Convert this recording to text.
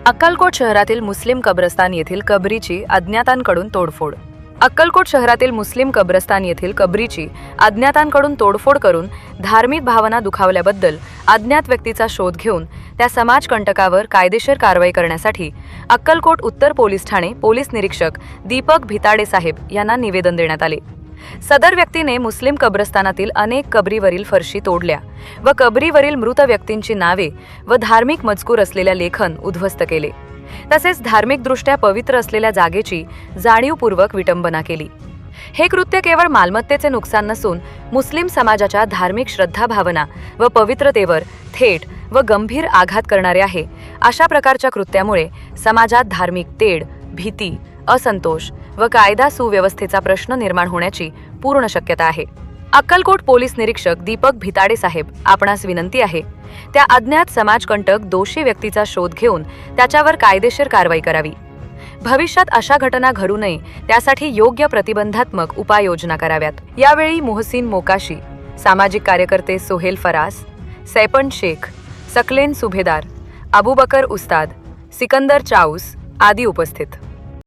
अक्कलकोट शहरातील मुस्लिम कब्रस्तान येथील कबरीची अज्ञातांकडून तोडफोड. अक्कलकोट शहरातील मुस्लिम कब्रस्तान येथील कबरीची अज्ञातांकडून तोडफोड करून धार्मिक भावना दुखावल्याबद्दल अज्ञात व्यक्तीचा शोध घेऊन त्या समाजकंटकावर कायदेशीर कारवाई करण्यासाठी अक्कलकोट उत्तर पोलीस ठाणे पोलीस निरीक्षक दीपक भिताडे साहेब यांना निवेदन देण्यात आले. सदर व्यक्तीने मुस्लिम कब्रस्तानातील अनेक कबरीवरील फरशी तोडल्या व कबरीवरील मृत व्यक्तींची नावे व धार्मिक मजकूर असलेल्या लेखन उद्ध्वस्त केले. तसेच धार्मिकदृष्ट्या पवित्र असलेल्या जागेची जाणीवपूर्वक विटंबना केली. हे कृत्य केवळ मालमत्तेचे नुकसान नसून मुस्लिम समाजाच्या धार्मिक श्रद्धा भावना व पवित्रतेवर थेट व गंभीर आघात करणारे आहे. अशा प्रकारच्या कृत्यामुळे समाजात धार्मिक तेढ, भीती, असंतोष व कायदा सुव्यवस्थेचा प्रश्न निर्माण होण्याची पूर्ण शक्यता आहे. अक्कलकोट पोलीस निरीक्षक दीपक भिताडे साहेब, आपणास विनंती आहे त्या अज्ञात समाजकंटक दोषी व्यक्तीचा शोध घेऊन त्याच्यावर कायदेशीर कारवाई करावी. भविष्यात अशा घटना घडू नये त्यासाठी योग्य प्रतिबंधात्मक उपाययोजना कराव्यात. यावेळी मोहसिन मोकाशी, सामाजिक कार्यकर्ते सोहेल फरास, सैपन शेख, सकलेन सुभेदार, अबूबकर उस्ताद, सिकंदर चाऊस आदी उपस्थित.